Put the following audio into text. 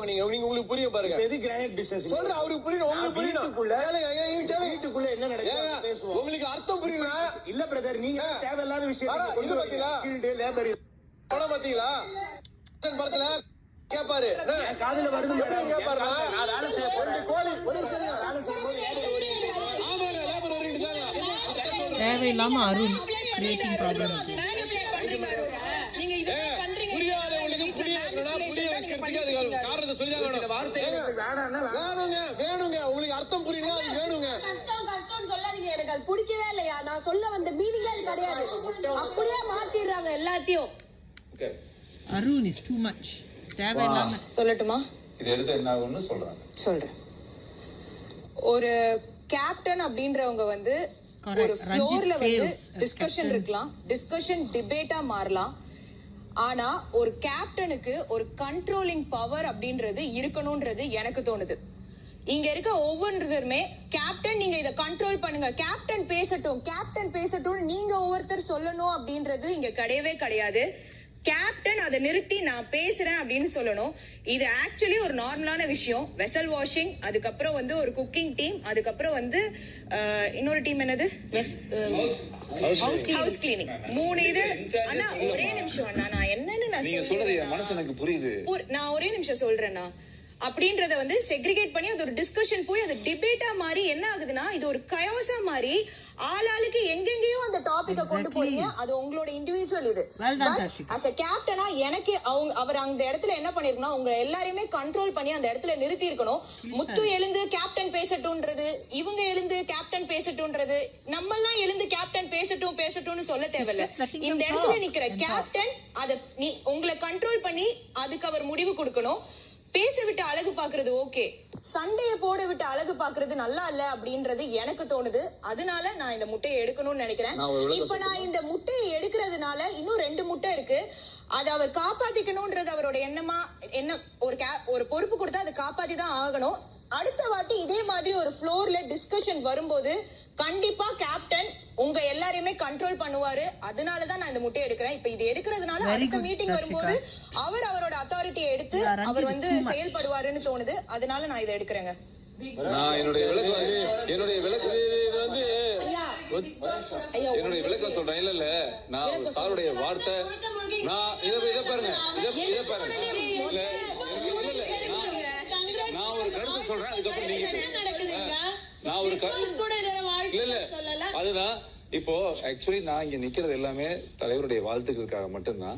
பேசுவாங்க. நீங்க உங்களுக்கு புரிய பாருங்க. எது கிரானைட் பிசினஸ் சொல்ற அவருக்கு புரியணும், உங்களுக்கு புரியணும். வீட்டுக்குள்ள என்ன நடக்குது பேசுவோம். உங்களுக்கு அர்த்தம் புரியல. இல்ல பிரதர், நீங்க தேவையில்லாத விஷயம் கொண்டு வரீங்க. ஃபீல்ட் லேபர் படம் பாத்தீங்களா? படத்துல கேப்பாரு, காதுல வருது மேடம் கேப்பாரு. நான் வேலை செய்ய போறேன். ஒரு நிமிஷம் வேலை செய்யும்போது ஆமாங்க, லேபர் ஓரியன்ட். தேவையில்லாம அருண் கிரியேட்டிங் ப்ராப்ளம். வேணுங்க உங்களுக்கு அர்த்தம் புரியல, அது வேணுங்க. கஷ்டம் சொல்லாதீங்க, எனக்கு அது பிடிக்கவே இல்லையா. நான் சொல்ல வந்த மீனிங்கே அது கிடையாது. அப்படியே மாத்திடுறாங்க எல்லாத்தையும். Arun is too much. தேவையில்லாம. சொல்லட்டுமா? இது எடுத்து என்ன ஆகும்னு சொல்றேன். ஒரு கேப்டன் அப்படின்றவங்க வந்து ஒரு ஃப்ளோர்ல வந்து டிஸ்கஷன் இருக்கலாம், டிஸ்கஷன் டிபேட்டா மாறலாம். ஆனா ஒரு கேப்டனுக்கு ஒரு கண்ட்ரோலிங் பவர் அப்படின்றது இருக்கணும்ன்றது எனக்கு தோணுது. இங்க இருக்க ஒவ்வொருத்தருமே கேப்டன் நீங்க இதை கண்ட்ரோல் பண்ணுங்க, கேப்டன் பேசட்டும் நீங்க ஒவ்வொருத்தர் சொல்லணும் அப்படின்றது இங்க கிடையவே கிடையாது. கேப்டன் அதை நிறுத்தி நான் பேசுறேன் அப்படின்னு சொல்லணும். இது ஆக்சுவலி ஒரு நார்மலான விஷயம். வெசல் வாஷிங், அதுக்கப்புறம் வந்து ஒரு குக்கிங் டீம், அதுக்கப்புறம் வந்து இன்னொரு டீம் என்னது, ஹவுஸ் கிளீனிங். 3 இது. அண்ணா ஒரே நிமிஷம் அண்ணா, நான் என்னன்னு நான் சொல்றேன், மனசு எனக்கு புரியுது. நான் ஒரே நிமிஷம் சொல்றேன்னா அப்படின்றத வந்து செக்ரிகேட் பண்ணி அது ஒரு டிஸ்கஷன் போய் அது டிபேட்டா மாறி என்ன ஆகுதுன்னா இது ஒரு கயோசா மாறி ஆளாளுக்கு எங்கெங்கயோ அந்த டாபிக்க கொண்டு போறீங்க. அது உங்களோட இண்டிவிஜுவல். இது அஸ் எ கேப்டனா எனக்கு அவர் அந்த இடத்துல என்ன பண்ணிருக்கணும், உங்க எல்லாரையுமே கண்ட்ரோல் பண்ணி அந்த இடத்துல நிறுத்தி இருக்கணும். முத்து எழுந்து கேப்டன் பேசட்டும்ன்றது, இவங்க எழுந்து கேப்டன் பேசட்டும்ன்றது, நம்ம எல்லாம் எழுந்து கேப்டன் பேசட்டும்னு சொல்ல தேவையில்ல. இந்த இடத்துல நிக்கிற கேப்டன் அதை உங்களை கண்ட்ரோல் பண்ணி அதுக்கு அவர் முடிவு கொடுக்கணும். பேச விட்டு அழகு பாக்குறது ஓகே, சண்டைய போட விட்டு அழகு பாக்குறது நல்லா இல்ல அப்படின்றது எனக்கு தோணுது. அதனால நான் இந்த முட்டையை எடுக்கணும்னு நினைக்கிறேன். இப்ப நான் இந்த முட்டையை எடுக்கிறதுனால இன்னும் 2 முட்டை இருக்கு. அதை அவர் காப்பாத்திக்கணும்ன்றது அவரோட எண்ணமா. என்ன ஒரு பொறுப்பு கொடுத்தா அதை காப்பாத்தி தான் ஆகணும். அடுத்த வாட்டி இதே மாதிரி ஒரு ஃப்ளோர்ல டிஸ்கஷன் வரும்போது கண்டிப்பா கேப்டன் உங்க எல்லாரையுமே கண்ட்ரோல் பண்ணுவாரு. அதனாலதான் நான் இந்த முட்டையை எடுக்கிறேன். இப்ப இது எடுக்கிறதுனால அடுத்த மீட்டிங் வரும்போது அவரோட அத்தாரிட்டியை எடுத்து அவர் வந்து செயல்படுவாருன்னு தோணுது. அதனால நான் இதை எடுக்கிறேங்க. என்னுடைய விளக்கம் சொல்றேன். இல்ல நான் சாருடைய வார்த்தை, நான் இதை பாருங்க, நான் ஒரு கருத்து சொல்றேன், அதுக்கப்புறம் நீங்க நான் ஒரு இல்ல அதுதான். இப்போ ஆக்சுவலி நான் இங்க நிக்கிறது எல்லாமே தலைவருடைய வாழ்த்துக்களுக்காக மட்டும்தான்.